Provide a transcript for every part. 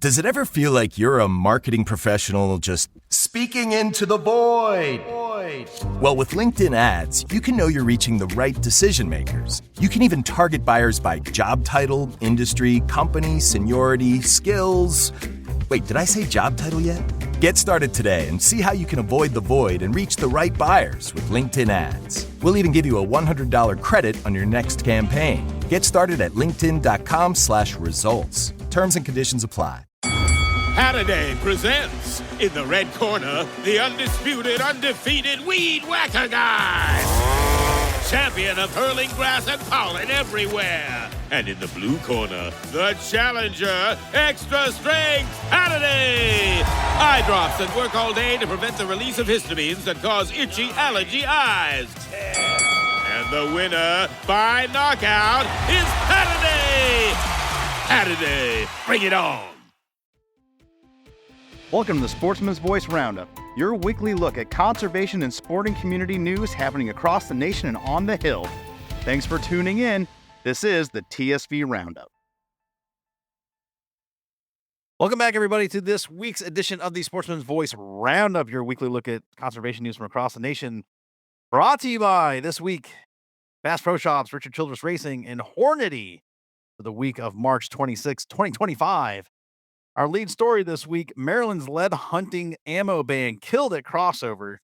Does it ever feel like you're a marketing professional just speaking into the void? Well, with LinkedIn ads, you can know you're reaching the right decision makers. You can even target buyers by job title, industry, company, seniority, skills. Wait, did I say job title yet? Get started today and see how you can avoid the void and reach the right buyers with LinkedIn ads. We'll even give you a $100 credit on your next campaign. Get started at linkedin.com/results. Terms and conditions apply. Kaleigh presents, in the red corner, the undisputed, undefeated Weed Whacker Guy. Champion of hurling grass and pollen everywhere. And in the blue corner, the challenger, extra strength, Kaleigh. Eye drops that work all day to prevent the release of histamines that cause itchy allergy eyes. And the winner, by knockout, is Kaleigh. Kaleigh, bring it on. Welcome to the Sportsman's Voice Roundup, your weekly look at conservation and sporting community news happening across the nation and on the Hill. Thanks for tuning in. This is the TSV Roundup. Welcome back, everybody, to this week's edition of the Sportsman's Voice Roundup, your weekly look at conservation news from across the nation. Brought to you by, this week, Bass Pro Shops, Richard Childress Racing, and Hornady for the week of March 26, 2025. Our lead story this week, Maryland's lead hunting ammo ban killed at crossover.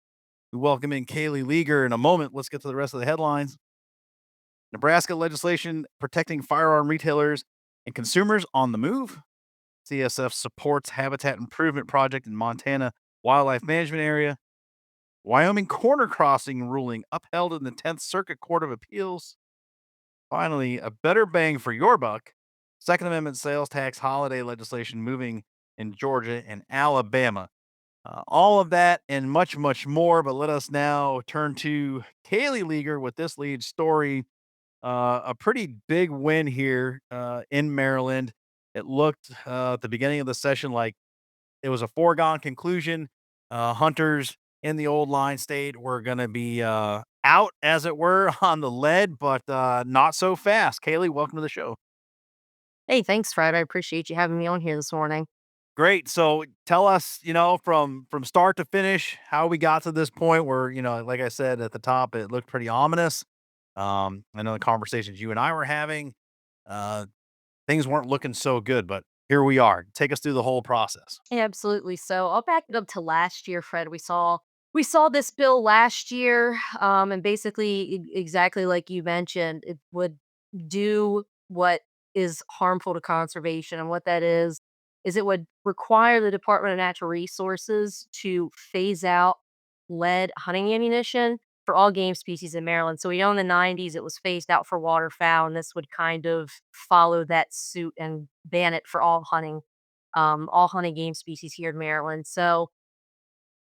We welcome in Kaleigh Leager in a moment. Let's get to the rest of the headlines. Nebraska legislation protecting firearm retailers and consumers on the move. CSF supports habitat improvement project in Montana Wildlife Management Area. Wyoming corner crossing ruling upheld in the 10th Circuit Court of Appeals. Finally, a better bang for your buck. Second Amendment sales tax holiday legislation moving in Georgia and Alabama. All of that and much, much more. But let us now turn to Kaleigh Leager with this lead story. A pretty big win here in Maryland. It looked at the beginning of the session like it was a foregone conclusion. Hunters in the old line state were going to be out, as it were, on the lead, but not so fast. Kaleigh, welcome to the show. Hey, thanks, Fred. I appreciate you having me on here this morning. Great. So tell us, from start to finish, how we got to this point where, like I said at the top, it looked pretty ominous. I know the conversations you and I were having, things weren't looking so good, but here we are. Take us through the whole process. Yeah, absolutely. So I'll back it up to last year, Fred. We saw this bill last year, and basically exactly like you mentioned, it would do what is harmful to conservation, and what that is it would require the Department of Natural Resources to phase out lead hunting ammunition for all game species in Maryland. So we know in the 90s it was phased out for waterfowl, and this would kind of follow that suit and ban it for all hunting game species here in Maryland. So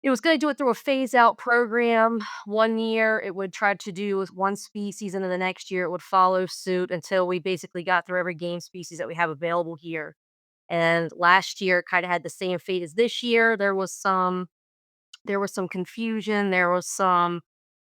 it was going to do it through a phase out program. One year it would try to do with one species, and then the next year it would follow suit until we basically got through every game species that we have available here. And last year it kind of had the same fate as this year. There was some confusion, there was some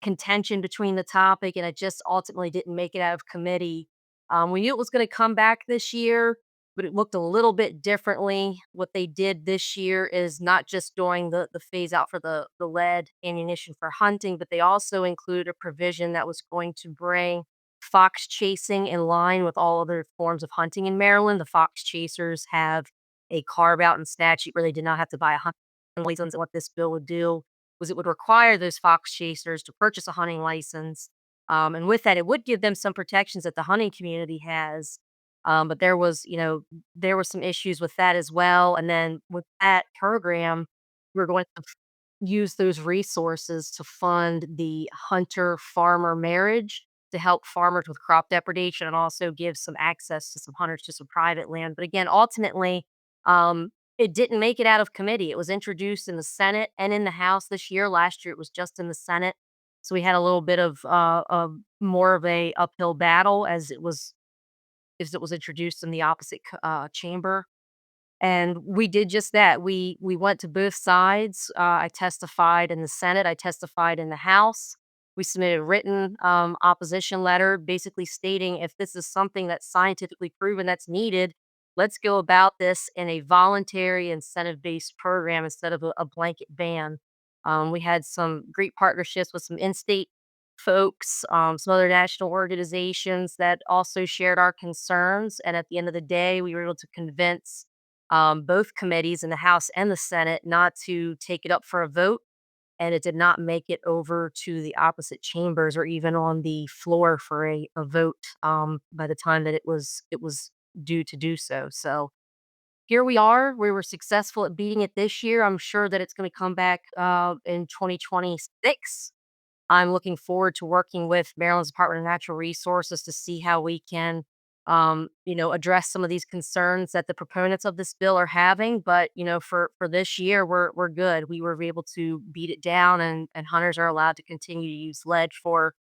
contention between the topic, and it just ultimately didn't make it out of committee. We knew it was going to come back this year, but it looked a little bit differently. What they did this year is not just doing the phase out for the lead ammunition for hunting, but they also included a provision that was going to bring fox chasing in line with all other forms of hunting in Maryland. The fox chasers have a carve out in statute where they did not have to buy a hunting license. And what this bill would do was it would require those fox chasers to purchase a hunting license. And with that, it would give them some protections that the hunting community has. But there was some issues with that as well. And then with that program, we're going to use those resources to fund the hunter farmer marriage to help farmers with crop depredation, and also give some access to some hunters to some private land. But again, ultimately, it didn't make it out of committee. It was introduced in the Senate and in the House this year. Last year, it was just in the Senate. So we had a little bit of more of a uphill battle as it was introduced in the opposite chamber. And we did just that. We went to both sides. I testified in the Senate. I testified in the House. We submitted a written opposition letter, basically stating if this is something that's scientifically proven that's needed, let's go about this in a voluntary incentive-based program instead of a blanket ban. We had some great partnerships with some in-state folks, some other national organizations that also shared our concerns. And at the end of the day, we were able to convince both committees in the House and the Senate not to take it up for a vote. And it did not make it over to the opposite chambers or even on the floor for a vote by the time that it was due to do so. So here we are. We were successful at beating it this year. I'm sure that it's going to come back in 2026. I'm looking forward to working with Maryland's Department of Natural Resources to see how we can, address some of these concerns that the proponents of this bill are having. But for this year, we're good. We were able to beat it down, and hunters are allowed to continue to use lead for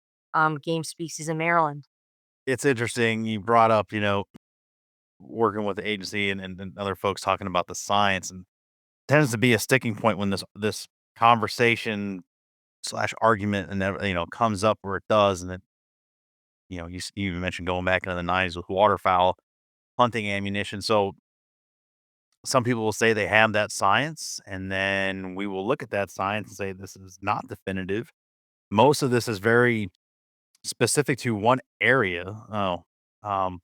game species in Maryland. It's interesting you brought up, working with the agency and other folks talking about the science, and tends to be a sticking point when this conversation slash argument and comes up where it does, and then you even mentioned going back into the 90s with waterfowl hunting ammunition. So some people will say they have that science, and then we will look at that science and say this is not definitive. Most of this is very specific to one area,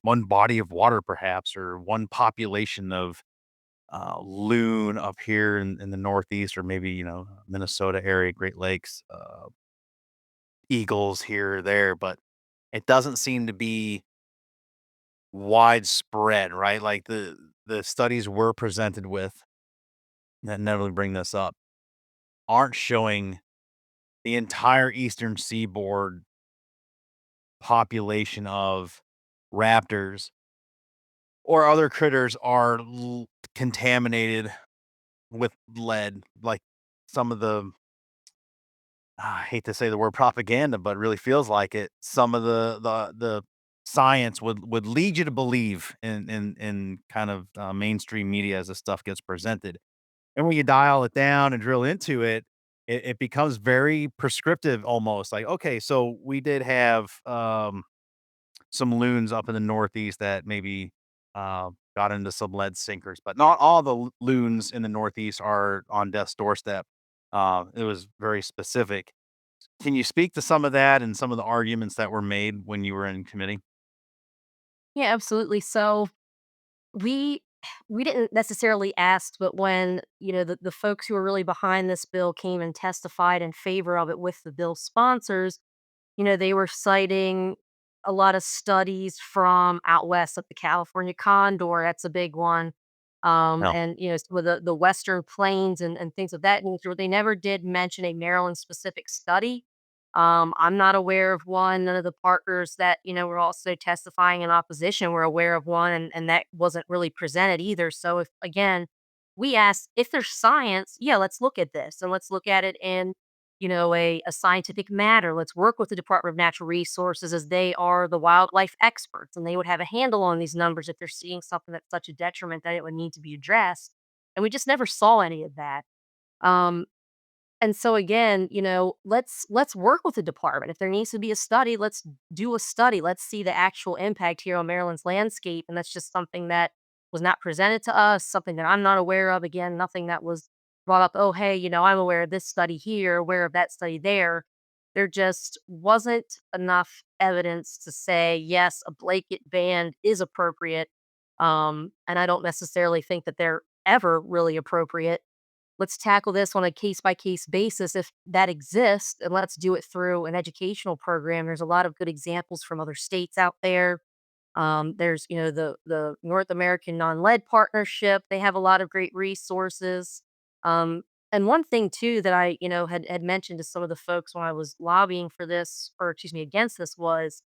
one body of water, perhaps, or one population of loon up here in the Northeast, or maybe Minnesota area, Great Lakes, eagles here or there, but it doesn't seem to be widespread, right? Like the studies we're presented with that inevitably bring this up aren't showing the entire eastern seaboard population of raptors or other critters are contaminated with lead, like some of the I hate to say the word propaganda, but it really feels like it. Some of the science would lead you to believe in kind of mainstream media as this stuff gets presented. And when you dial it down and drill into it, it becomes very prescriptive almost. Like, okay, so we did have some loons up in the Northeast that maybe got into some lead sinkers, but not all the loons in the Northeast are on death's doorstep. It was very specific. Can you speak to some of that and some of the arguments that were made when you were in committee? Yeah, absolutely. So we we didn't necessarily ask, but when the folks who were really behind this bill came and testified in favor of it with the bill sponsors, they were citing a lot of studies from out west, like the California condor. That's a big one. No. And some of the Western plains and things of that nature. They never did mention a Maryland specific study. I'm not aware of one. None of the partners that were also testifying in opposition were aware of one, and that wasn't really presented either. So if again, we asked if there's science, yeah, let's look at this and let's look at it in a scientific matter. Let's work with the Department of Natural Resources as they are the wildlife experts and they would have a handle on these numbers if they're seeing something that's such a detriment that it would need to be addressed. And we just never saw any of that. Um, and so again, let's work with the department. If there needs to be a study, let's do a study. Let's see the actual impact here on Maryland's landscape. And that's just something that was not presented to us, something that I'm not aware of. Again, nothing that was brought up. Oh, hey, I'm aware of this study here, aware of that study there. There just wasn't enough evidence to say yes, a blanket ban is appropriate. And I don't necessarily think that they're ever really appropriate. Let's tackle this on a case by case basis if that exists, and let's do it through an educational program. There's a lot of good examples from other states out there. There's the North American Non Lead Partnership. They have a lot of great resources. Um, and one thing too that I had mentioned to some of the folks when I was lobbying for this, or excuse me, against this, was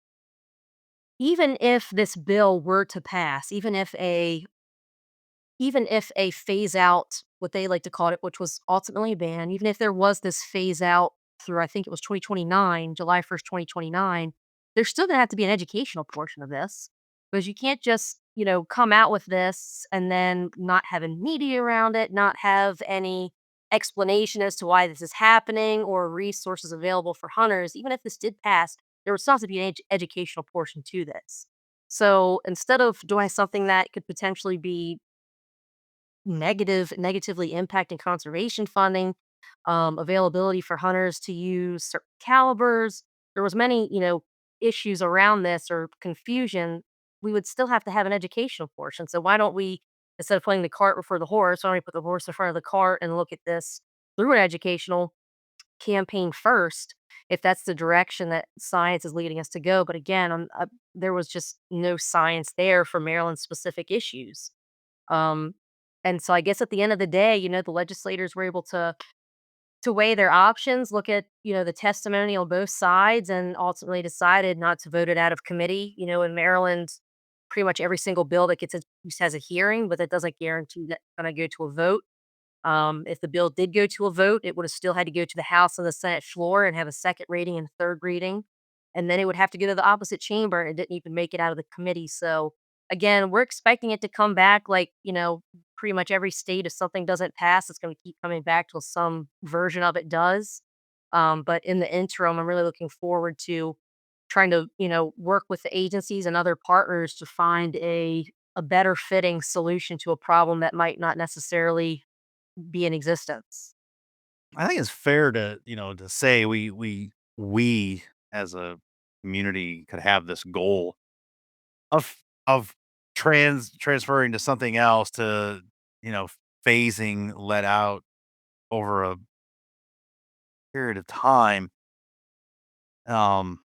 even if this bill were to pass, even if a phase out, what they like to call it, which was ultimately a ban, even if there was this phase out through, I think it was 2029, July 1st, 2029, there's still gonna have to be an educational portion of this because you can't just, come out with this and then not have any media around it, not have any explanation as to why this is happening or resources available for hunters. Even if this did pass, there would still have to be an educational portion to this. So instead of doing something that could potentially be negatively impacting conservation funding, availability for hunters to use certain calibers. There was many, issues around this or confusion. We would still have to have an educational portion. So why don't we, instead of putting the cart before the horse, why don't we put the horse in front of the cart and look at this through an educational campaign first, if that's the direction that science is leading us to go. But again, there was just no science there for Maryland specific issues. Um, and so I guess at the end of the day, the legislators were able to weigh their options, look at, the testimony on both sides, and ultimately decided not to vote it out of committee. In Maryland, pretty much every single bill that gets introduced has a hearing, but that doesn't guarantee that it's going to go to a vote. If the bill did go to a vote, it would have still had to go to the House and the Senate floor and have a second reading and third reading. And then it would have to go to the opposite chamber. It didn't even make it out of the committee. So again, we're expecting it to come back like, pretty much every state. If something doesn't pass, it's going to keep coming back till some version of it does. But in the interim, I'm really looking forward to trying to, work with the agencies and other partners to find a better fitting solution to a problem that might not necessarily be in existence. I think it's fair to say we as a community could have this goal of transferring to something else to, you know, phasing let out over a period of time. Um,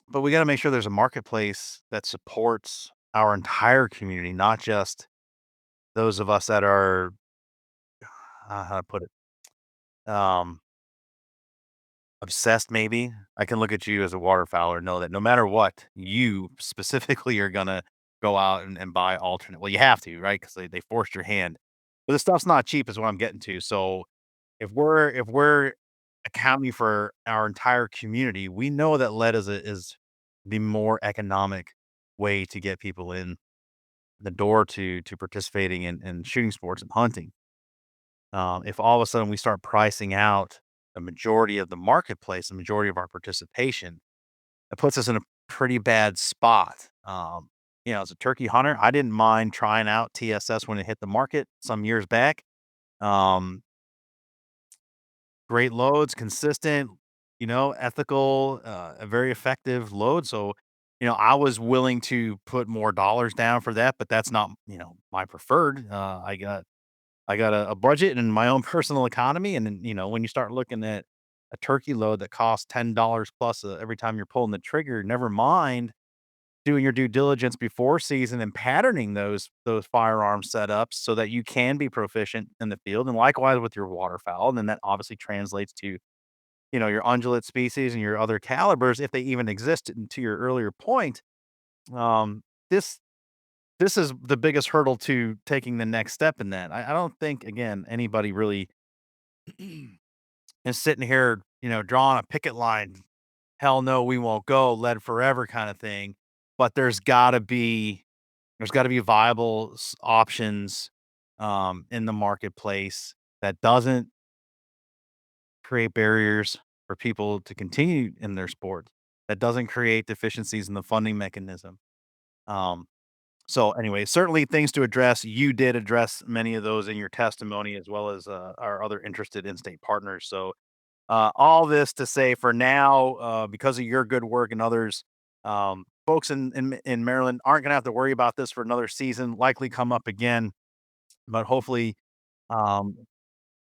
but we got to make sure there's a marketplace that supports our entire community, not just those of us that are, how to put it, obsessed. Maybe I can look at you as a waterfowler, know that no matter what, you specifically are gonna go out and buy alternate. Well, you have to, right? Because they forced your hand. But this stuff's not cheap, is what I'm getting to. So if we're accounting for our entire community, we know that lead is the more economic way to get people in the door to participating in shooting sports and hunting. If all of a sudden we start pricing out a majority of the marketplace, the majority of our participation, it puts us in a pretty bad spot. As a turkey hunter, I didn't mind trying out TSS when it hit the market some years back. Um, Great loads, consistent, ethical, a very effective load. So, I was willing to put more dollars down for that, but that's not, my preferred. I got a budget and my own personal economy, and then, when you start looking at a turkey load that costs $10 plus, every time you're pulling the trigger, never mind doing your due diligence before season and patterning those firearm setups so that you can be proficient in the field, and likewise with your waterfowl, and then that obviously translates to, your ungulate species and your other calibers if they even exist, and to your earlier point, um, this this is the biggest hurdle to taking the next step in that. I don't think, again, anybody really is sitting here, drawing a picket line. Hell no, we won't go, lead forever kind of thing. But there's got to be viable options in the marketplace that doesn't create barriers for people to continue in their sport. That doesn't create deficiencies in the funding mechanism. Um, So anyway, certainly things to address. You did address many of those in your testimony, as well as our other interested in-state partners. So all this to say, for now, because of your good work and others, folks in Maryland aren't going to have to worry about this for another season. Likely come up again, but hopefully, um,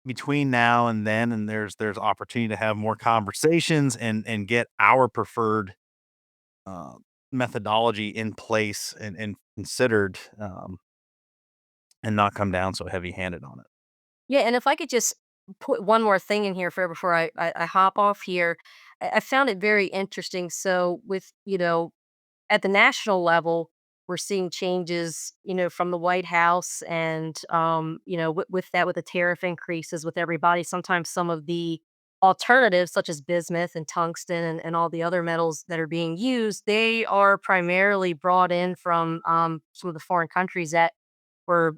between now and then, and there's opportunity to have more conversations and get our preferred uh, methodology in place and considered, and not come down so heavy-handed on it. Yeah, and if I could just put one more thing in here for before I hop off here, I found it very interesting. So with at the national level, we're seeing changes, from the White House, and with that, with the tariff increases with everybody. Sometimes some of the alternatives, such as bismuth and tungsten and all the other metals that are being used, they are primarily brought in from some of the foreign countries that were,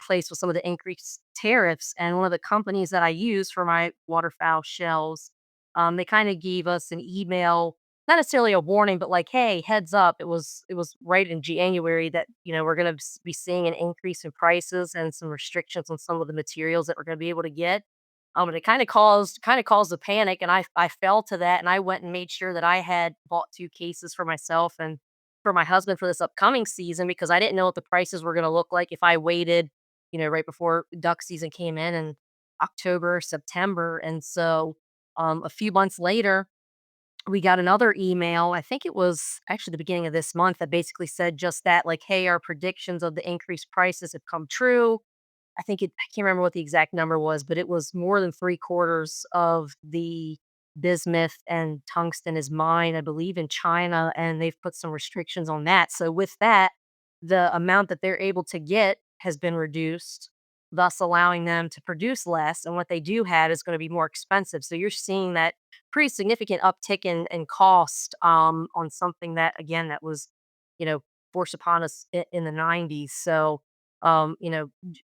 placed with some of the increased tariffs. And one of the companies that I use for my waterfowl shells, they kind of gave us an email not necessarily a warning, but like, hey, heads up. It was right in January that we're going to be seeing an increase in prices and some restrictions on some of the materials that we're going to be able to get. And it kind of caused a panic, and I fell to that, and I went and made sure that I had bought 2 cases for myself and for my husband for this upcoming season because I didn't know what the prices were going to look like if I waited, right before duck season came in October, September, and so a few months later we got another email. I think it was actually the beginning of this month that basically said just that, like, hey, our predictions of the increased prices have come true. I can't remember what the exact number was, but it was more than 3/4 of the bismuth and tungsten is mined, I believe, in China, and they've put some restrictions on that. So with that, the amount that they're able to get has been reduced, thus allowing them to produce less. And what they do have is going to be more expensive. So you're seeing that pretty significant uptick in cost on something that, again, that was, you know, forced upon us in the 90s. So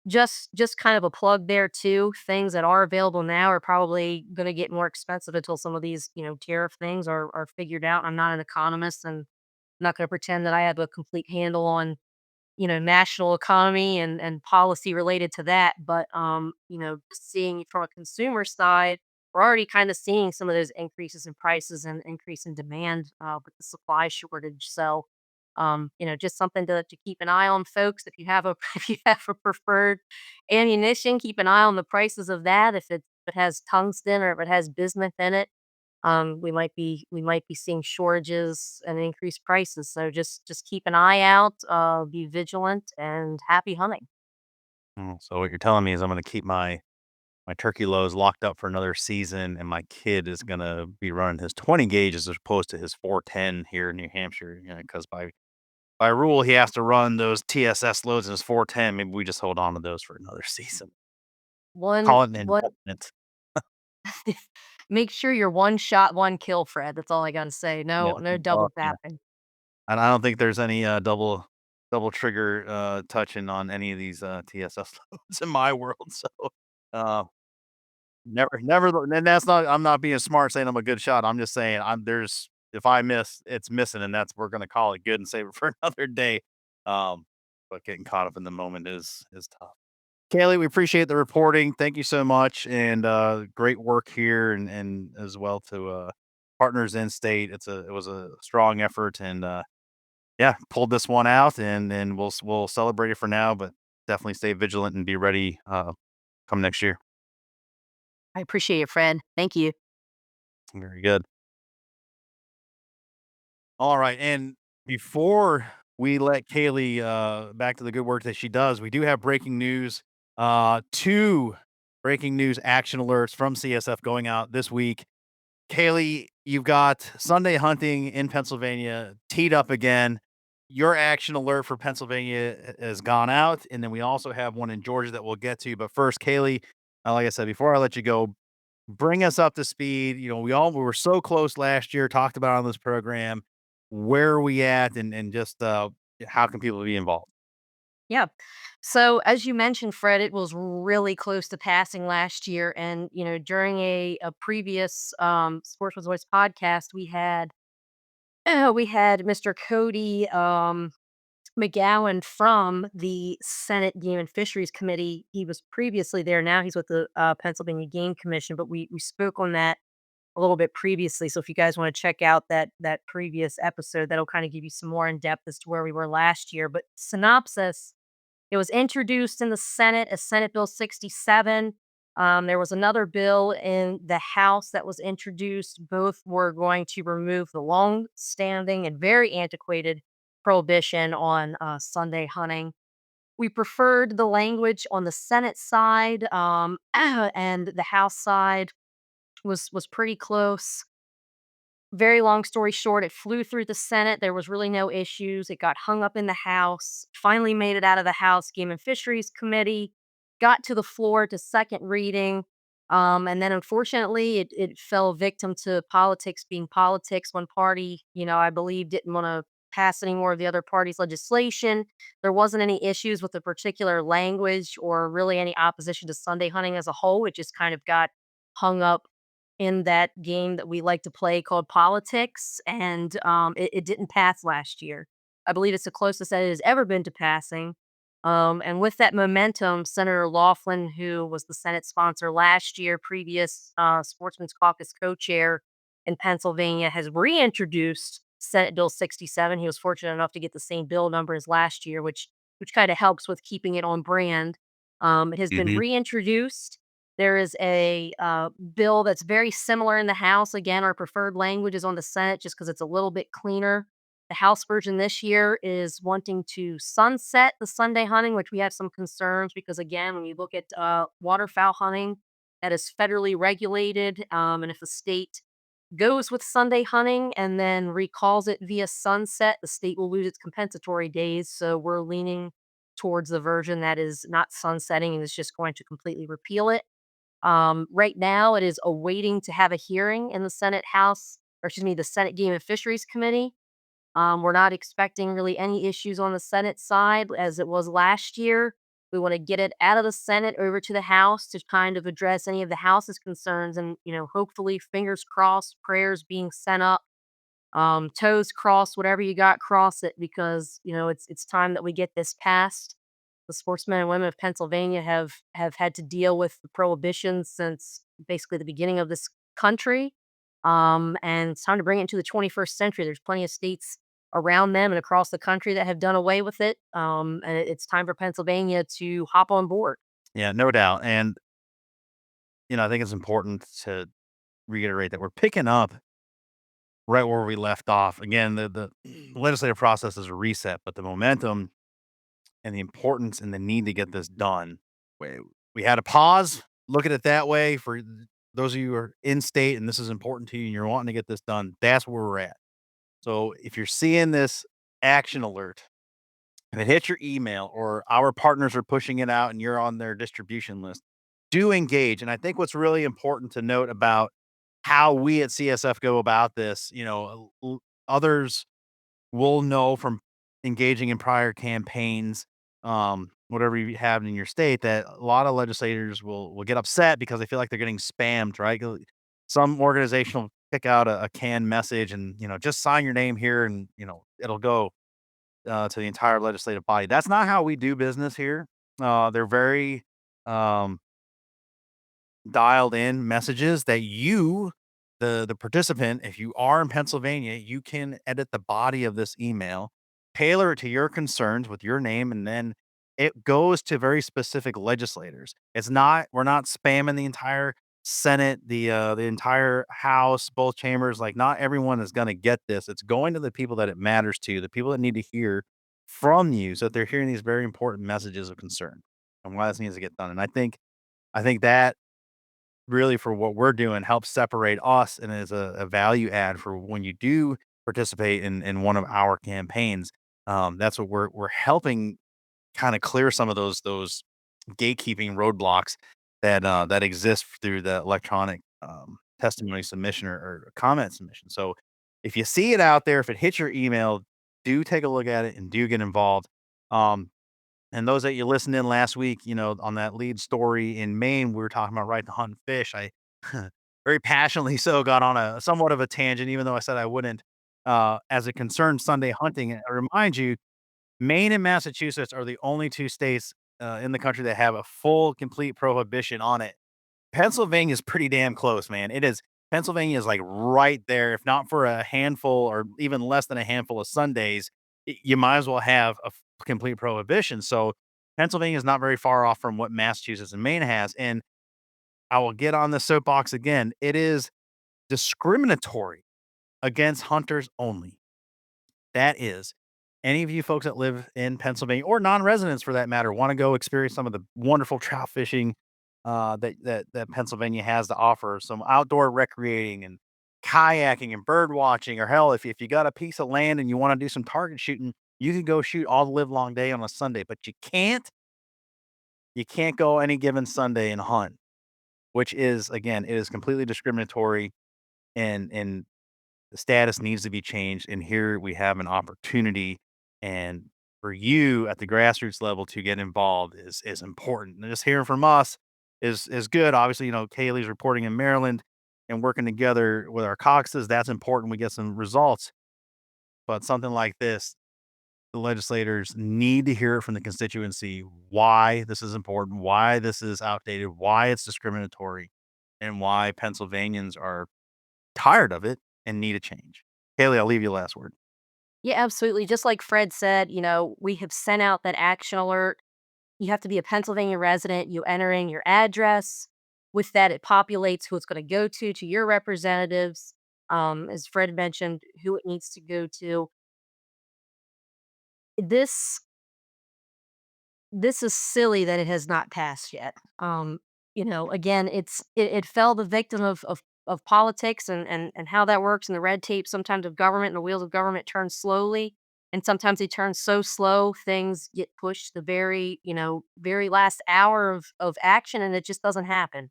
just kind of a plug there too. Things that are available now are probably going to get more expensive until some of these, tariff things are figured out. I'm not an economist and I'm not going to pretend that I have a complete handle on, national economy and policy related to that. But just seeing from a consumer side, we're already kind of seeing some of those increases in prices and increase in demand with the supply shortage. So just something to keep an eye on, folks. If you have a if you have a preferred ammunition, keep an eye on the prices of that. If it has tungsten or if it has bismuth in it, we might be seeing shortages and increased prices. So just keep an eye out, be vigilant, and happy hunting. So what you're telling me is I'm gonna keep my turkey lows locked up for another season, and my kid is gonna be running his 20 gauge as opposed to his 410 here in New Hampshire, because by rule, he has to run those TSS loads in his 410. Maybe we just hold on to those for another season. One Call it an one investment. Make sure you're one shot, one kill, Fred. That's all I gotta say. Yeah. No Oh, double yeah. tapping. And I don't think there's any, double trigger, touching on any of these, TSS loads in my world, so, uh, never and that's not I'm not being smart saying I'm a good shot, I'm just saying if I miss, it's missing, and we're gonna call it good and save it for another day, um, but getting caught up in the moment is tough. Kaylee, we appreciate the reporting, thank you so much, and, great work here and as well to, partners in state, it was a strong effort and, yeah, pulled this one out and we'll celebrate it for now, but definitely stay vigilant and be ready, come next year. I appreciate it, Fred. Thank you. Very good. All right, and before we let Kaylee, back to the good work that she does, we do have breaking news. 2 breaking news action alerts from CSF going out this week. Kaylee, you've got Sunday hunting in Pennsylvania teed up again. Your action alert for Pennsylvania has gone out, and then we also have one in Georgia that we'll get to. But first, Kaylee, like I said, before I let you go, bring us up to speed. We were so close last year, talked about it on this program. Where are we at, and just how can people be involved? Yeah. So as you mentioned, Fred, it was really close to passing last year. And, during a previous Sportsman's Voice podcast, we had Mr. Cody McGowan from the Senate Game and Fisheries Committee. He was previously there. Now he's with the Pennsylvania Game Commission, but we spoke on that a little bit previously. So if you guys want to check out that previous episode, that'll kind of give you some more in depth as to where we were last year. But synopsis: it was introduced in the Senate as Senate Bill 67. There was another bill in the House that was introduced. Both were going to remove the long-standing and very antiquated prohibition on Sunday hunting. We preferred the language on the Senate side, and the House side was pretty close. Very long story short, it flew through the Senate. There was really no issues. It got hung up in the House, finally made it out of the House Game and Fisheries Committee, got to the floor to second reading. And then unfortunately, it fell victim to politics being politics. One party, I believe, didn't want to pass any more of the other party's legislation. There wasn't any issues with the particular language or really any opposition to Sunday hunting as a whole. It just kind of got hung up in that game that we like to play called politics, and it didn't pass last year. I believe it's the closest that it has ever been to passing. And with that momentum, Senator Laughlin, who was the Senate sponsor last year, previous Sportsmen's Caucus co-chair in Pennsylvania, has reintroduced Senate Bill 67. He was fortunate enough to get the same bill number as last year, which kind of helps with keeping it on brand. It has been Mhm. reintroduced. There is a bill that's very similar in the House. Again, our preferred language is on the Senate just because it's a little bit cleaner. The House version this year is wanting to sunset the Sunday hunting, which we have some concerns because, again, when you look at waterfowl hunting, that is federally regulated. And if a state goes with Sunday hunting and then recalls it via sunset, the state will lose its compensatory days. So we're leaning towards the version that is not sunsetting and is just going to completely repeal it. Right now, it is awaiting to have a hearing in the Senate House, or excuse me, the Senate Game and Fisheries Committee. We're not expecting really any issues on the Senate side as it was last year. We want to get it out of the Senate over to the House to kind of address any of the House's concerns and, hopefully, fingers crossed, prayers being sent up, toes crossed, whatever you got, cross it because, it's time that we get this passed. The sportsmen and women of Pennsylvania have had to deal with the prohibition since basically the beginning of this country. And it's time to bring it into the 21st century. There's plenty of states around them and across the country that have done away with it. And it's time for Pennsylvania to hop on board. Yeah, no doubt. And, I think it's important to reiterate that we're picking up right where we left off. Again, the legislative process is a reset, but the momentum and the importance and the need to get this done. We had a pause. Look at it that way for those of you who are in state and this is important to you and you're wanting to get this done. That's where we're at. So if you're seeing this action alert, if it hits your email or our partners are pushing it out and you're on their distribution list, do engage. And I think what's really important to note about how we at CSF go about this, others will know from engaging in prior campaigns, whatever you have in your state, that a lot of legislators will get upset because they feel like they're getting spammed, right? Some organization will pick out a canned message and, just sign your name here and, it'll go to the entire legislative body. That's not how we do business here. They're very um, dialed in messages that you, the participant, if you are in Pennsylvania, you can edit the body of this email, tailor it to your concerns with your name, and then it goes to very specific legislators. We're not spamming the entire Senate, the entire House, both chambers. Like not everyone is going to get this. It's going to the people that it matters to, the people that need to hear from you, so that they're hearing these very important messages of concern and why this needs to get done. And I think that really for what we're doing helps separate us and is a value add for when you do participate in one of our campaigns. That's what we're helping kind of clear some of those gatekeeping roadblocks that exist through the electronic testimony submission or comment submission. So if you see it out there, if it hits your email, do take a look at it and do get involved. Um, and those that you listened in last week, on that lead story in Maine, we were talking about right to hunt and fish. I very passionately so got on a somewhat of a tangent, even though I said I wouldn't. As it concerns Sunday hunting, I remind you, Maine and Massachusetts are the only two states in the country that have a full, complete prohibition on it. Pennsylvania is pretty damn close, man. It is. Pennsylvania is like right there. If not for a handful or even less than a handful of Sundays, you might as well have a complete prohibition. So Pennsylvania is not very far off from what Massachusetts and Maine has. And I will get on the soapbox again. It is discriminatory against hunters only. That is, any of you folks that live in Pennsylvania or non-residents for that matter want to go experience some of the wonderful trout fishing that Pennsylvania has to offer, some outdoor recreating and kayaking and bird watching, or hell, if you got a piece of land and you want to do some target shooting, you can go shoot all the live long day on a Sunday, but you can't go any given Sunday and hunt, which is again, it is completely discriminatory and the status needs to be changed. And here we have an opportunity. And for you at the grassroots level to get involved is important. And just hearing from us is good. Obviously, Kaleigh's reporting in Maryland. and working together with our caucuses, that's important. We get some results. But something like this, the legislators need to hear it from the constituency why this is important, why this is outdated, why it's discriminatory, and why Pennsylvanians are tired of it and need a change. Kaleigh, I'll leave you last word. Yeah, absolutely. Just like Fred said, we have sent out that action alert. You have to be a Pennsylvania resident. You enter in your address. With that, it populates who it's going to go to your representatives. As Fred mentioned, who it needs to go to. This this is silly that it has not passed yet. Again, it fell the victim of politics and how that works and the red tape sometimes of government and the wheels of government turn slowly. And sometimes they turn so slow, things get pushed the very last hour of action and it just doesn't happen.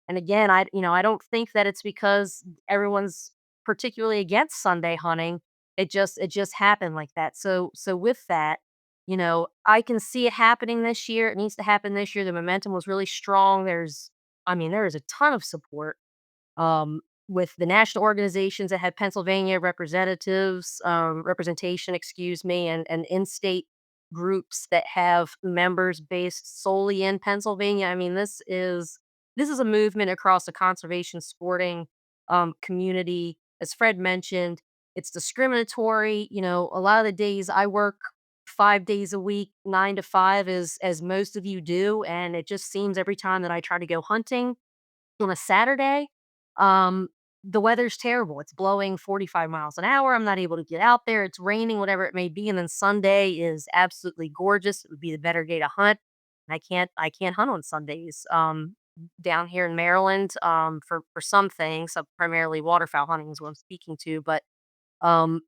And again, I don't think that it's because everyone's particularly against Sunday hunting. It just happened like that. So with that, I can see it happening this year. It needs to happen this year. The momentum was really strong. There is a ton of support um, with the national organizations that have Pennsylvania representation, excuse me, and in-state groups that have members based solely in Pennsylvania. This is a movement across the conservation sporting community. As Fred mentioned, it's discriminatory. A lot of the days I work 5 days a week, 9 to 5, as most of you do, and it just seems every time that I try to go hunting on a Saturday, um, the weather's terrible. It's blowing 45 miles an hour. I'm not able to get out there. It's raining, whatever it may be. And then Sunday is absolutely gorgeous. It would be the better day to hunt. And I can't hunt on Sundays. Down here in Maryland, for some things, primarily waterfowl hunting is what I'm speaking to. But um,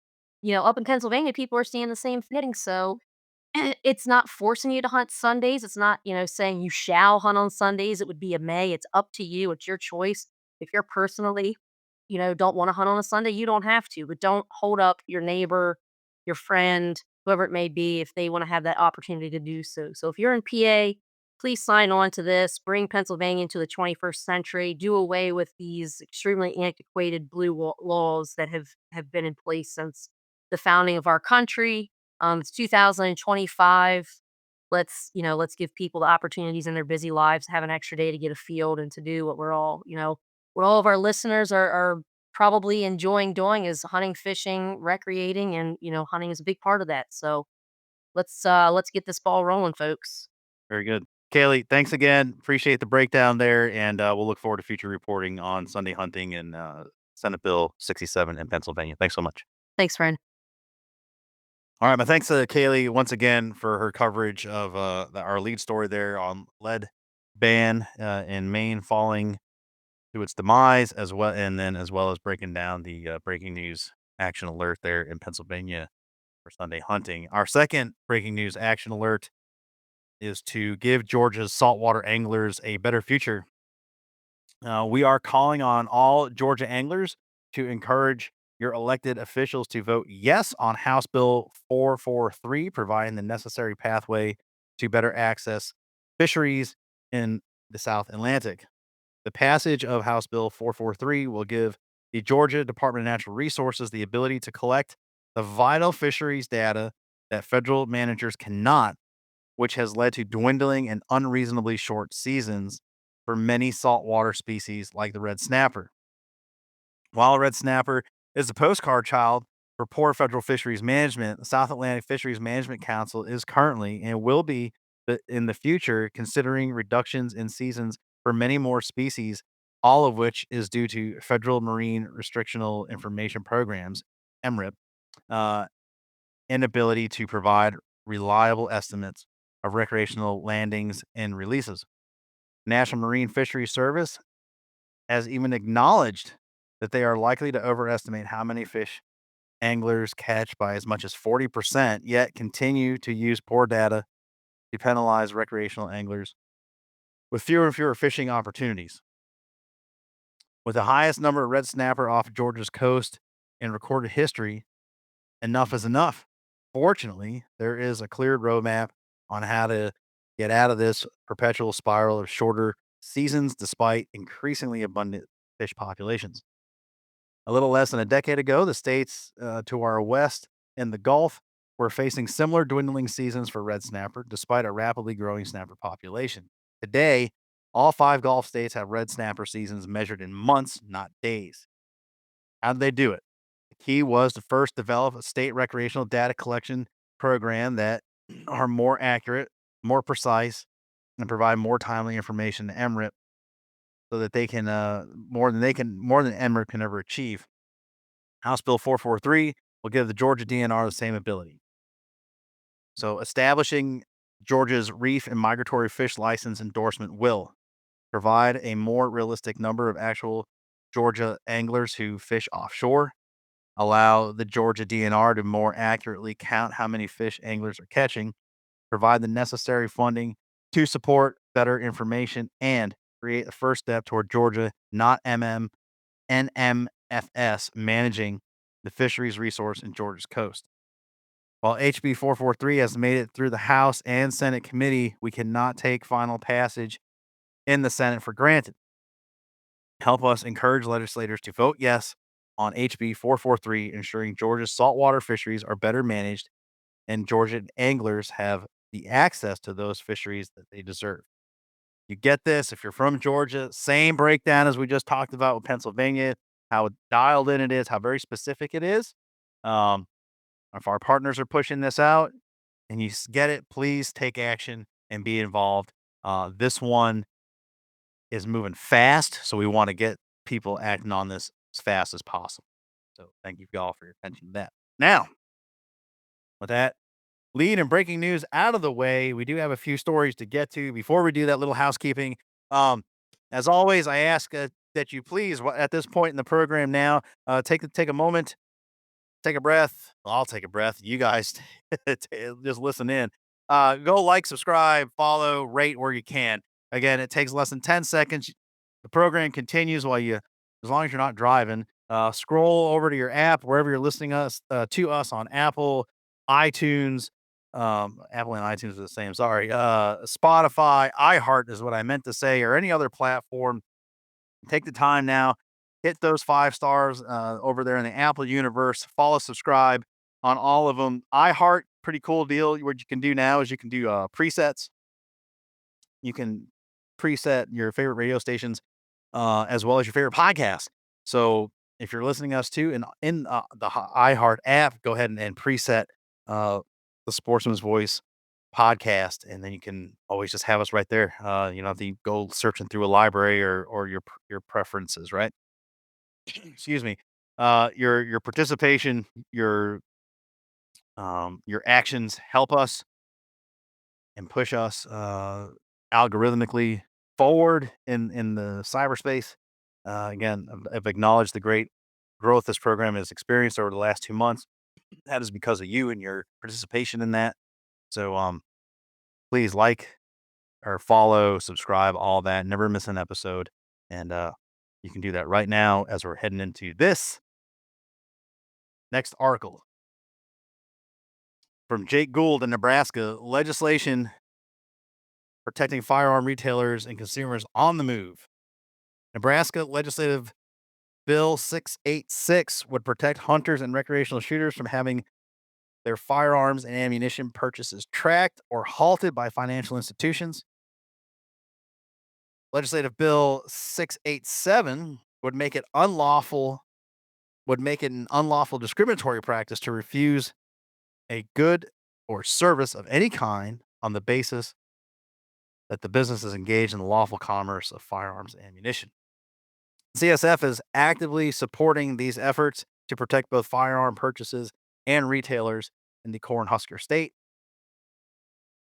up in Pennsylvania, people are seeing the same thing. So it's not forcing you to hunt Sundays. It's not, saying you shall hunt on Sundays. It would be a may. It's up to you. It's your choice. If you're personally, don't want to hunt on a Sunday, you don't have to. But don't hold up your neighbor, your friend, whoever it may be, if they want to have that opportunity to do so. So if you're in PA, please sign on to this. Bring Pennsylvania into the 21st century. Do away with these extremely antiquated laws that have been in place since the founding of our country. It's 2025. Let's give people the opportunities in their busy lives to have an extra day to get a field and to do what all of our listeners are probably enjoying doing is hunting, fishing, recreating, and hunting is a big part of that. So let's get this ball rolling, folks. Very good. Kaleigh, thanks again. Appreciate the breakdown there, and we'll look forward to future reporting on Sunday hunting and Senate Bill 67 in Pennsylvania. Thanks so much. Thanks, friend. All right, my thanks to Kaleigh once again for her coverage of our lead story there on lead ban in Maine falling to its demise, as well as breaking down the breaking news action alert there in Pennsylvania for Sunday hunting. Our second breaking news action alert is to give Georgia's saltwater anglers a better future. We are calling on all Georgia anglers to encourage your elected officials to vote yes on House Bill 443, providing the necessary pathway to better access fisheries in the South Atlantic. The passage of House Bill 443 will give the Georgia Department of Natural Resources the ability to collect the vital fisheries data that federal managers cannot, which has led to dwindling and unreasonably short seasons for many saltwater species like the red snapper. While red snapper is a postcard child for poor federal fisheries management, the South Atlantic Fisheries Management Council is currently and will be in the future considering reductions in seasons for many more species, all of which is due to Federal Marine Restrictional Information Programs, MRIP, uh, inability to provide reliable estimates of recreational landings and releases. National Marine Fisheries Service has even acknowledged that they are likely to overestimate how many fish anglers catch by as much as 40%, yet continue to use poor data to penalize recreational anglers with fewer and fewer fishing opportunities. With the highest number of red snapper off Georgia's coast in recorded history, enough is enough. Fortunately, there is a clear roadmap on how to get out of this perpetual spiral of shorter seasons despite increasingly abundant fish populations. A little less than a decade ago, the states to our west in the Gulf were facing similar dwindling seasons for red snapper, despite a rapidly growing snapper population. Today, all 5 Gulf states have red snapper seasons measured in months, not days. How did they do it? The key was to first develop a state recreational data collection program that are more accurate, more precise, and provide more timely information to MRIP so that they can more than MRIP can ever achieve. House Bill 443 will give the Georgia DNR the same ability. So establishing Georgia's reef and migratory fish license endorsement will provide a more realistic number of actual Georgia anglers who fish offshore, allow the Georgia DNR to more accurately count how many fish anglers are catching, provide the necessary funding to support better information, and create the first step toward Georgia, not NMFS, managing the fisheries resource in Georgia's coast. While HB 443 has made it through the House and Senate committee, we cannot take final passage in the Senate for granted. Help us encourage legislators to vote yes on HB 443, ensuring Georgia's saltwater fisheries are better managed and Georgian anglers have the access to those fisheries that they deserve. You get this if you're from Georgia, same breakdown as we just talked about with Pennsylvania, how dialed in it is, how very specific it is. Um, if our partners are pushing this out and you get it, please take action and be involved. This one is moving fast, so we want to get people acting on this as fast as possible. So thank you all for your attention to that. Now, with that lead and breaking news out of the way, we do have a few stories to get to. Before we do that, little housekeeping. As always, I ask that you please, at this point in the program now, take a moment, take a breath. I'll take a breath. You guys just listen in. Go like, subscribe, follow, rate where you can. Again, it takes less than 10 seconds. The program continues as long as you're not driving. Scroll over to your app, wherever you're listening to us on Apple, iTunes. Apple and iTunes are the same. Sorry. Spotify, iHeart is what I meant to say, or any other platform. Take the time now, hit those 5 stars over there in the Apple universe. Follow, subscribe on all of them. iHeart, pretty cool deal. What you can do now is you can do presets. You can preset your favorite radio stations as well as your favorite podcasts. So if you're listening to us too in the iHeart app, go ahead and preset the Sportsman's Voice podcast, and then you can always just have us right there. You don't have to go searching through a library or your preferences, right? Excuse me. Your participation, your actions help us and push us algorithmically forward in the cyberspace. Again, I've acknowledged the great growth this program has experienced over the last 2 months. That is because of you and your participation in that. So, please like or follow, subscribe, all that. Never miss an episode. And you can do that right now as we're heading into this next article. From Jake Gould in Nebraska, legislation protecting firearm retailers and consumers on the move. Nebraska Legislative Bill 686 would protect hunters and recreational shooters from having their firearms and ammunition purchases tracked or halted by financial institutions. Legislative Bill 687 would make it an unlawful discriminatory practice to refuse a good or service of any kind on the basis that the business is engaged in the lawful commerce of firearms and ammunition. CSF is actively supporting these efforts to protect both firearm purchases and retailers in the Cornhusker State.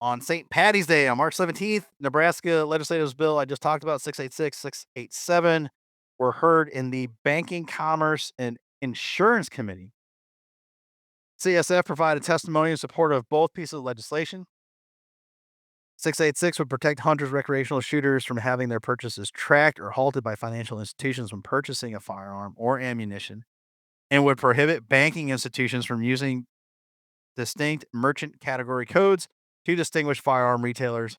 On St. Patty's Day, on March 17th, Nebraska Legislative Bill I just talked about, 686, 687, were heard in the Banking, Commerce, and Insurance Committee. CSF provided testimony in support of both pieces of legislation. 686 would protect hunters, recreational shooters from having their purchases tracked or halted by financial institutions when purchasing a firearm or ammunition, and would prohibit banking institutions from using distinct merchant category codes to distinguish firearm retailers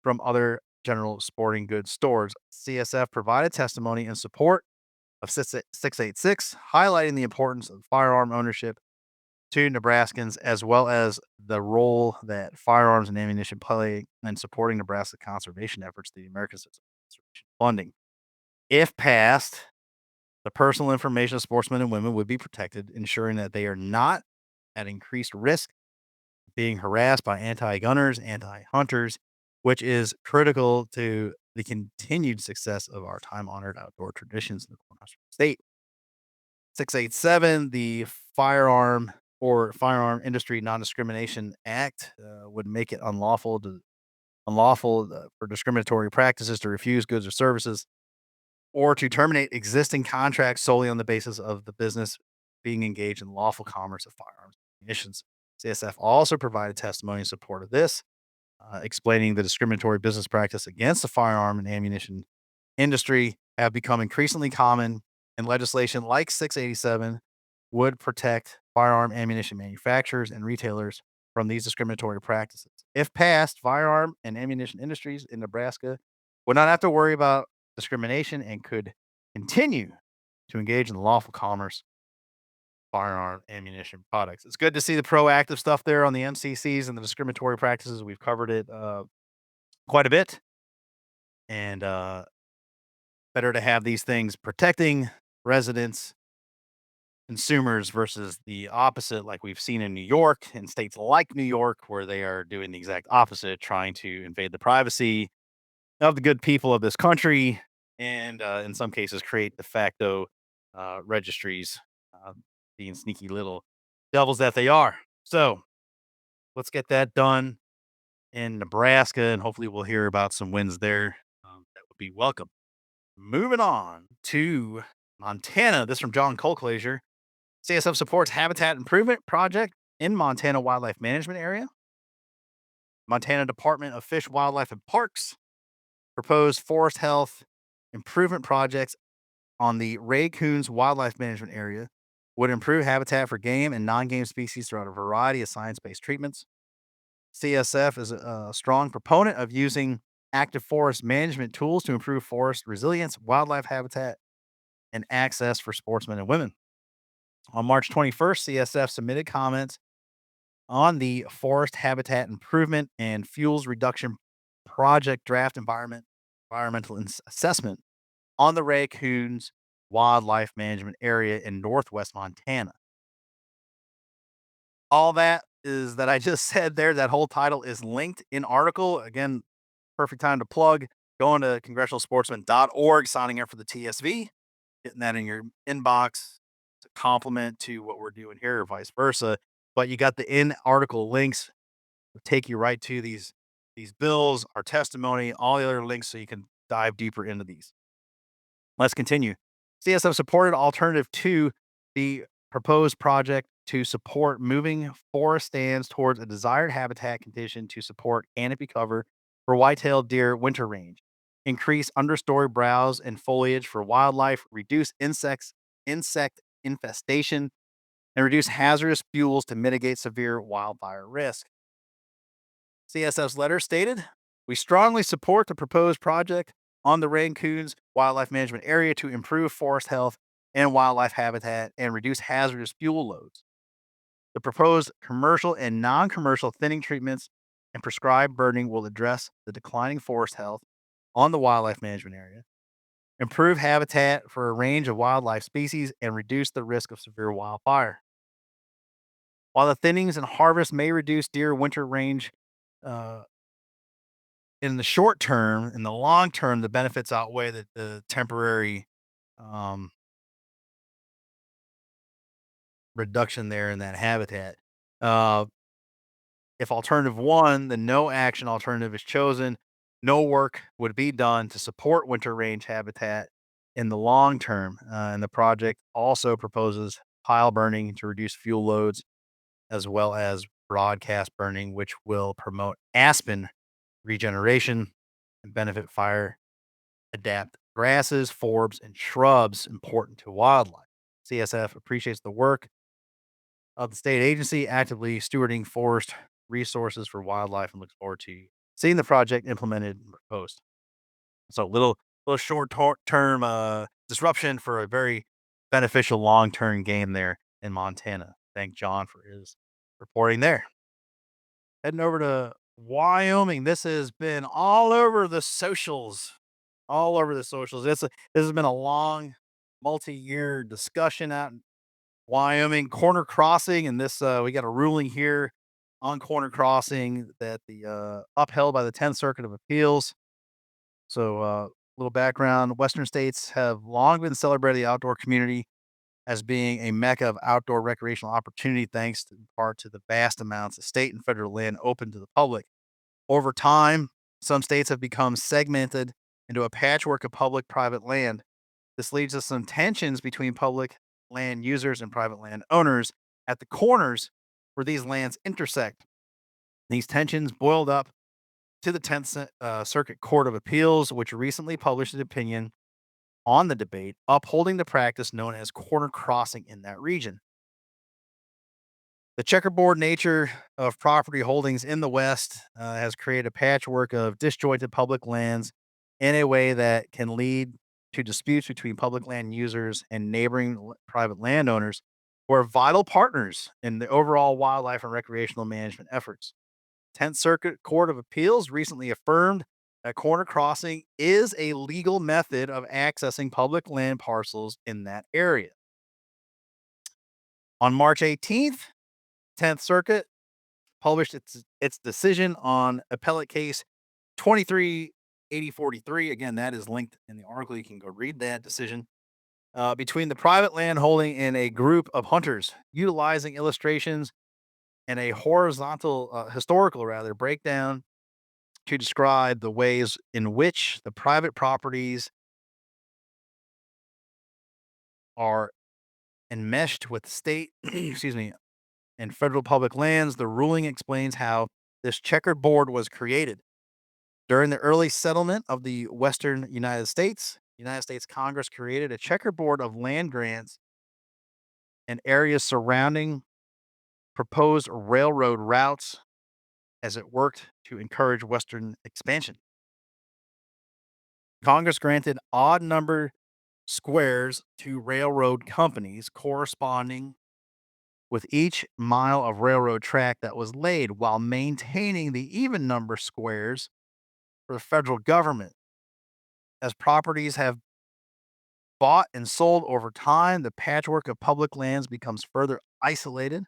from other general sporting goods stores. CSF provided testimony in support of 686, highlighting the importance of firearm ownership to Nebraskans, as well as the role that firearms and ammunition play in supporting Nebraska conservation efforts through the American System of Conservation Funding. If passed, the personal information of sportsmen and women would be protected, ensuring that they are not at increased risk of being harassed by anti-gunners, anti-hunters, which is critical to the continued success of our time-honored outdoor traditions in the Cornhusker State. 687, the Firearm Industry Non-Discrimination Act would make it unlawful for discriminatory practices to refuse goods or services or to terminate existing contracts solely on the basis of the business being engaged in lawful commerce of firearms and munitions. CSF also provided testimony in support of this, explaining the discriminatory business practice against the firearm and ammunition industry have become increasingly common, and legislation like 687 would protect firearm ammunition manufacturers and retailers from these discriminatory practices. If passed, firearm and ammunition industries in Nebraska would not have to worry about discrimination and could continue to engage in lawful commerce firearm ammunition products. It's good to see the proactive stuff there on the MCCs and the discriminatory practices. We've covered it quite a bit, and better to have these things protecting residents, consumers versus the opposite, like we've seen in New York and states like New York, where they are doing the exact opposite, trying to invade the privacy of the good people of this country, and in some cases create de facto registries, uh, being sneaky little devils that they are. So let's get that done in Nebraska, and hopefully we'll hear about some wins there. That would be welcome. Moving on to Montana. This from John Kaleigh. CSF supports habitat improvement project in Montana Wildlife Management Area. Montana Department of Fish, Wildlife, and Parks proposed forest health improvement projects on the Ray Coons Wildlife Management Area would improve habitat for game and non-game species throughout a variety of science-based treatments. CSF is a strong proponent of using active forest management tools to improve forest resilience, wildlife habitat, and access for sportsmen and women. On March 21st, CSF submitted comments on the Forest Habitat Improvement and Fuels Reduction Project Draft Environmental Assessment on the Raccoons Wildlife Management Area in northwest Montana. All that is that I just said there, that whole title is linked in article. Again, perfect time to plug. Going to congressionalsportsman.org, signing up for the TSV, getting that in your inbox. It's a compliment to what we're doing here, or vice versa. But you got the in article links that take you right to these bills, our testimony, all the other links, so you can dive deeper into these. Let's continue. CSF supported alternative to the proposed project to support moving forest stands towards a desired habitat condition to support canopy cover for white-tailed deer winter range, increase understory browse and foliage for wildlife, reduce insect infestation, and reduce hazardous fuels to mitigate severe wildfire risk. CSF's letter stated, "We strongly support the proposed project on the Raccoons Wildlife Management Area to improve forest health and wildlife habitat and reduce hazardous fuel loads. The proposed commercial and non-commercial thinning treatments and prescribed burning will address the declining forest health on the wildlife management area, improve habitat for a range of wildlife species, and reduce the risk of severe wildfire. While the thinnings and harvest may reduce deer winter range uh, in the short term, in the long term, the benefits outweigh the temporary um, reduction there in that habitat. Uh, if alternative one, the no action alternative is chosen, no work would be done to support winter range habitat in the long term. And the project also proposes pile burning to reduce fuel loads, as well as broadcast burning, which will promote aspen regeneration and benefit fire adapt grasses, forbs, and shrubs important to wildlife. CSF appreciates the work of the state agency actively stewarding forest resources for wildlife and looks forward to seeing the project implemented and proposed." So little short term disruption for a very beneficial long-term game there in Montana. Thank John for his reporting there. Heading over to Wyoming. This has been all over the socials. All over the socials. This has been a long, multi-year discussion out in Wyoming. Corner crossing, and this we got a ruling here on corner crossing that the upheld by the 10th Circuit of Appeals. So, little background: Western states have long been celebrating the outdoor community as being a mecca of outdoor recreational opportunity, thanks in part to the vast amounts of state and federal land open to the public. Over time, some states have become segmented into a patchwork of public-private land. This leads to some tensions between public land users and private land owners at the corners where these lands intersect. These tensions boiled up to the 10th Circuit Court of Appeals, which recently published an opinion on the debate, upholding the practice known as corner crossing in that region. The checkerboard nature of property holdings in the West has created a patchwork of disjointed public lands in a way that can lead to disputes between public land users and neighboring private landowners who are vital partners in the overall wildlife and recreational management efforts. 10th Circuit Court of Appeals recently affirmed that corner crossing is a legal method of accessing public land parcels in that area. On March 18th, 10th Circuit published its decision on appellate case 238043. Again, that is linked in the article. You can go read that decision. Between the private land holding and a group of hunters, utilizing illustrations and a historical breakdown to describe the ways in which the private properties are enmeshed with state, excuse me, and federal public lands. The ruling explains how this checkered board was created. During the early settlement of the Western United States Congress created a checkerboard of land grants and areas surrounding proposed railroad routes as it worked to encourage Western expansion. Congress granted odd numbered squares to railroad companies corresponding with each mile of railroad track that was laid, while maintaining the even number squares for the federal government. As properties have bought and sold over time, the patchwork of public lands becomes further isolated,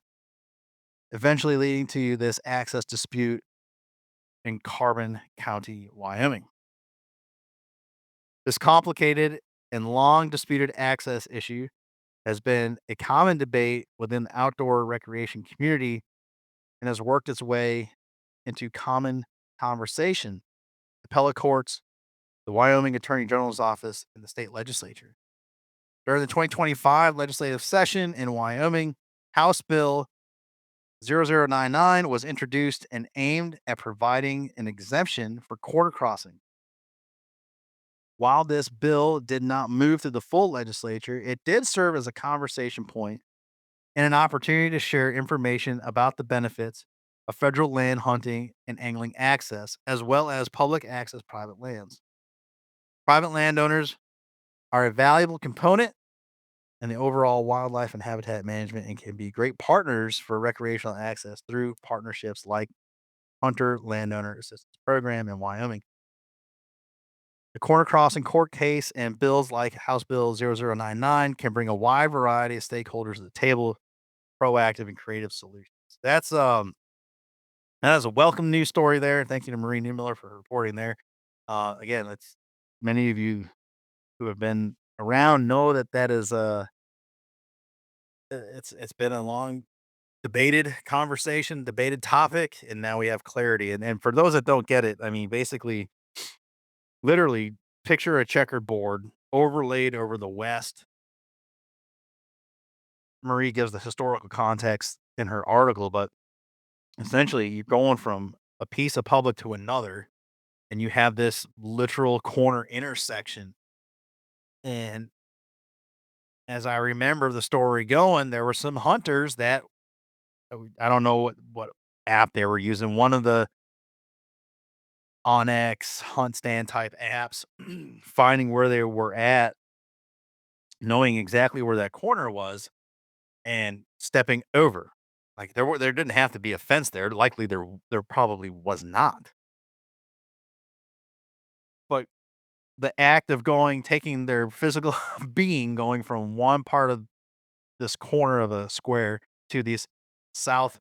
eventually leading to this access dispute in Carbon County, Wyoming. This complicated and long disputed access issue has been a common debate within the outdoor recreation community and has worked its way into common conversation, appellate courts, the Wyoming Attorney General's office, and the state legislature. During the 2025 legislative session in Wyoming, House Bill 0099 was introduced and aimed at providing an exemption for corner crossing. While this bill did not move through the full legislature, it did serve as a conversation point and an opportunity to share information about the benefits of federal land hunting and angling access, as well as public access private lands. Private landowners are a valuable component in the overall wildlife and habitat management and can be great partners for recreational access through partnerships like Hunter Landowner Assistance Program in Wyoming. The corner crossing court case and bills like House Bill 0099 can bring a wide variety of stakeholders to the table, proactive and creative solutions. That is a welcome news story there. Thank you to Marie Newmiller for reporting there. Again, it's many of you who have been around know that is it's been a long debated conversation, debated topic, and now we have clarity. And for those that don't get it, I mean, basically, literally, picture a checkerboard overlaid over the West. Marie gives the historical context in her article, but essentially, you're going from a piece of public to another, and you have this literal corner intersection. And as I remember the story going, there were some hunters that I don't know what app they were using. One of the Onyx hunt stand type apps, finding where they were at knowing exactly where that corner was and stepping over. Like there didn't have to be a fence there. Likely there probably was not. But the act of taking their physical being, going from one part of this corner of a square to this south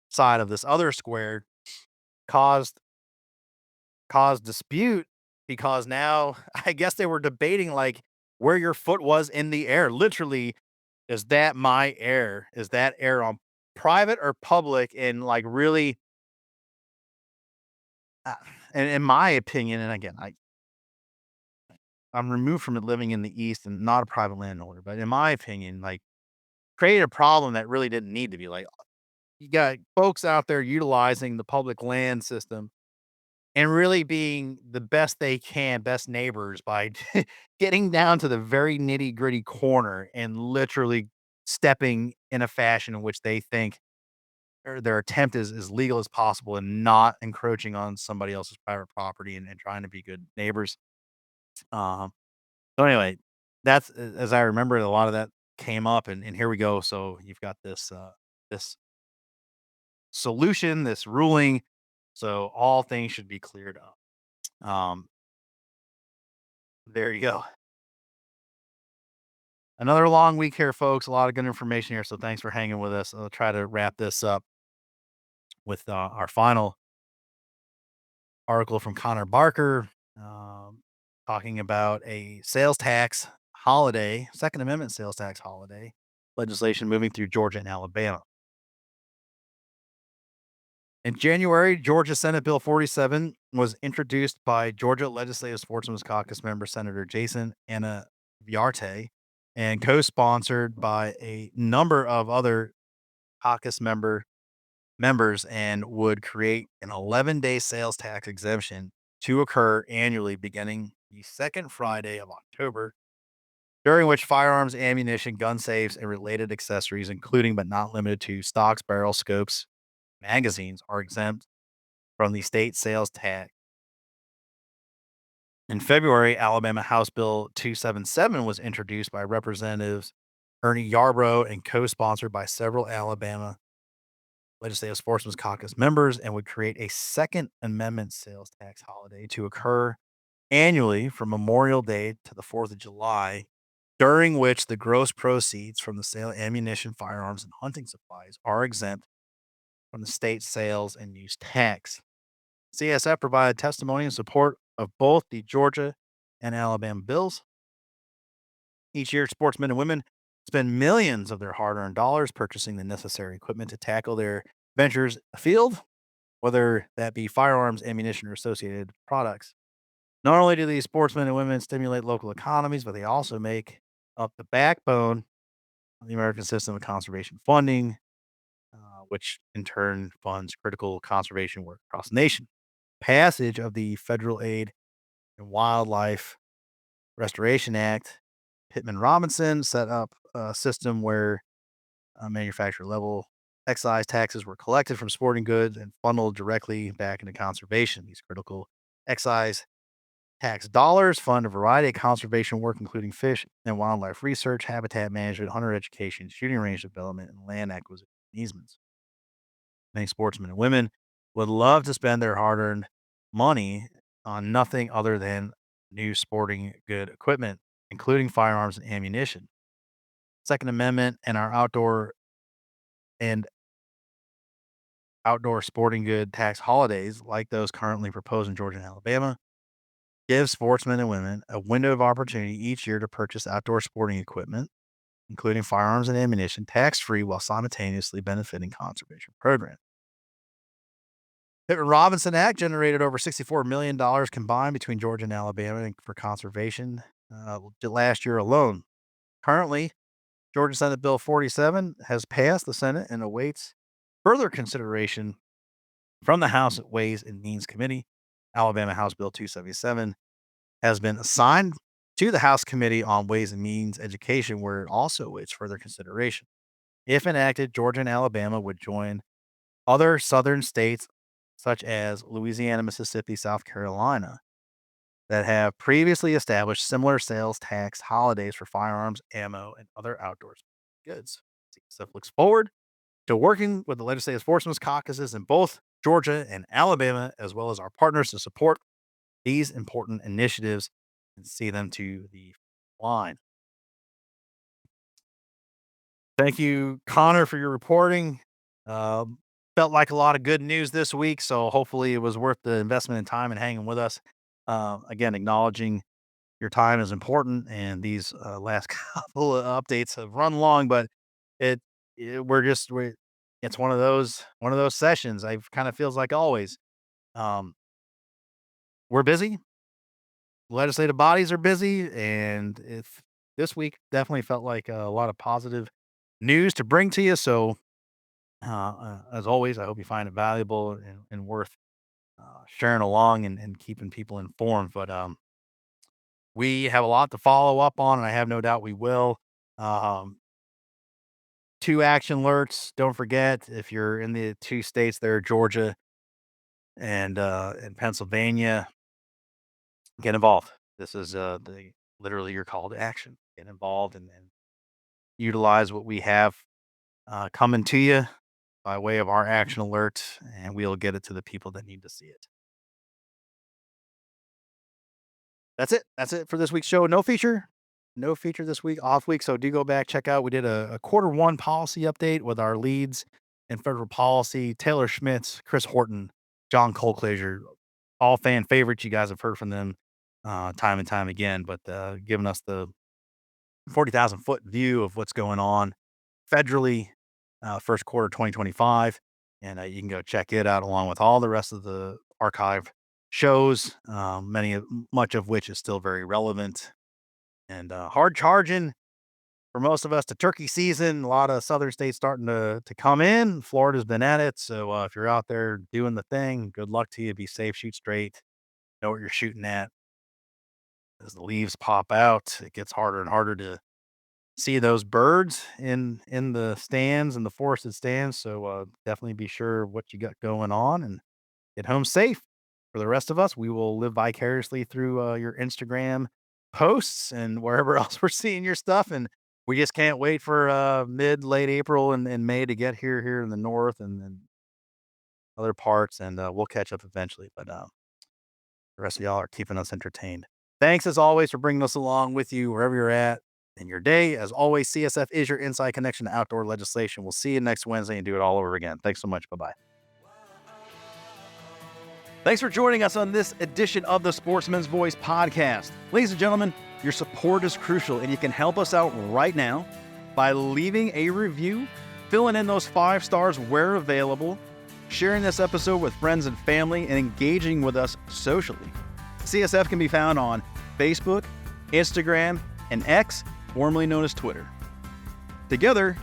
side of this other square caused dispute because now I guess they were debating like where your foot was in the air. Literally, is that my air? Is that air on private or public? And like really, uh, and in my opinion, and again, I'm removed from it living in the East and not a private landowner, but in my opinion, like created a problem that really didn't need to be. Like you got folks out there utilizing the public land system and really being the best they can, best neighbors by getting down to the very nitty-gritty corner and literally stepping in a fashion in which they think or their attempt is as legal as possible and not encroaching on somebody else's private property and trying to be good neighbors. Um, so anyway, that's as I remember it, a lot of that came up and here we go. So you've got this solution, this ruling. So all things should be cleared up. Um, there you go. Another long week here, folks. A lot of good information here. So thanks for hanging with us. I'll try to wrap this up with our final article from Connor Barker, talking about a sales tax holiday, Second Amendment sales tax holiday legislation moving through Georgia and Alabama. In January, Georgia Senate Bill 47 was introduced by Georgia Legislative Sportsmen's Caucus member Senator Jason Anna Viarte and co-sponsored by a number of other caucus members and would create an 11-day sales tax exemption to occur annually beginning the second Friday of October, during which firearms, ammunition, gun safes, and related accessories, including but not limited to stocks, barrels, scopes, magazines, are exempt from the state sales tax. In February, Alabama House Bill 277 was introduced by Representatives Ernie Yarbrough and co-sponsored by several Alabama Legislative Sportsmen's Caucus members and would create a Second Amendment sales tax holiday to occur annually from Memorial Day to the 4th of July, during which the gross proceeds from the sale of ammunition, firearms, and hunting supplies are exempt from the state sales and use tax. CSF provided testimony in support of both the Georgia and Alabama bills. Each year, sportsmen and women spend millions of their hard earned dollars purchasing the necessary equipment to tackle their ventures afield, whether that be firearms, ammunition, or associated products. Not only do these sportsmen and women stimulate local economies, but they also make up the backbone of the American system of conservation funding, which in turn funds critical conservation work across the nation. Passage of the Federal Aid and Wildlife Restoration Act, Pittman Robinson set up a system where manufacturer level excise taxes were collected from sporting goods and funneled directly back into conservation. These critical excise tax dollars fund a variety of conservation work, including fish and wildlife research, habitat management, hunter education, shooting range development, and land acquisition easements. Many sportsmen and women would love to spend their hard earned money on nothing other than new sporting good equipment, including firearms and ammunition. Second Amendment and our and outdoor sporting good tax holidays, like those currently proposed in Georgia and Alabama, give sportsmen and women a window of opportunity each year to purchase outdoor sporting equipment, including firearms and ammunition, tax-free while simultaneously benefiting conservation programs. Pittman Robinson Act generated over $64 million combined between Georgia and Alabama for conservation last year alone. Currently, Georgia Senate Bill 47 has passed the Senate and awaits further consideration from the House Ways and Means Committee. Alabama House Bill 277 has been assigned to the House Committee on Ways and Means Education, where it also awaits further consideration. If enacted, Georgia and Alabama would join other southern states such as Louisiana, Mississippi, South Carolina that have previously established similar sales tax holidays for firearms, ammo, and other outdoors goods. CSF looks forward to working with the legislative sportsmen's caucuses in both Georgia and Alabama, as well as our partners, to support these important initiatives and see them to the line. Thank you, Connor, for your reporting. Felt like a lot of good news this week, so hopefully it was worth the investment in time and hanging with us. Again, acknowledging your time is important, and these last couple of updates have run long, but it, we're it's one of those sessions. I kind of feels like always. Um, we're busy. Legislative bodies are busy, and if this week definitely felt like a lot of positive news to bring to you. So, as always, I hope you find it valuable and worth sharing along and keeping people informed. But we have a lot to follow up on, and I have no doubt we will. Um, 2 action alerts. Don't forget, if you're in the 2 states there, Georgia and Pennsylvania, get involved. This is the literally your call to action. Get involved and utilize what we have coming to you by way of our action alert, and we'll get it to the people that need to see it. That's it. That's it for this week's show. No feature this week, off week. So do go back, check out. We did a Q1 policy update with our leads in federal policy, Taylor Schmitz, Chris Horton, John Colclaser, all fan favorites. You guys have heard from them time and time again, but giving us the 40,000 foot view of what's going on federally, first quarter 2025. And you can go check it out along with all the rest of the archive shows, much of which is still very relevant and hard charging for most of us to turkey season. A lot of southern states starting to come in. Florida's been at it. So if you're out there doing the thing, good luck to you. Be safe, shoot straight, know what you're shooting at. As the leaves pop out, it gets harder and harder to see those birds in the stands and the forested stands. So definitely be sure of what you got going on and get home safe. For the rest of us, we will live vicariously through your Instagram posts and wherever else we're seeing your stuff. And we just can't wait for late April and May to get here in the north and other parts. And we'll catch up eventually. But the rest of y'all are keeping us entertained. Thanks as always for bringing us along with you wherever you're at in your day. As always, CSF is your inside connection to outdoor legislation. We'll see you next Wednesday and do it all over again. Thanks so much. Bye-bye. Thanks for joining us on this edition of the Sportsman's Voice podcast. Ladies and gentlemen, your support is crucial, and you can help us out right now by leaving a review, filling in those 5 stars where available, sharing this episode with friends and family, and engaging with us socially. CSF can be found on Facebook, Instagram, and X, formerly known as Twitter. Together,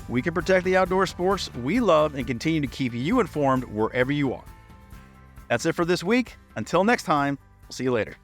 we can protect the outdoor sports we love and continue to keep you informed wherever you are. That's it for this week. Until next time, we'll see you later.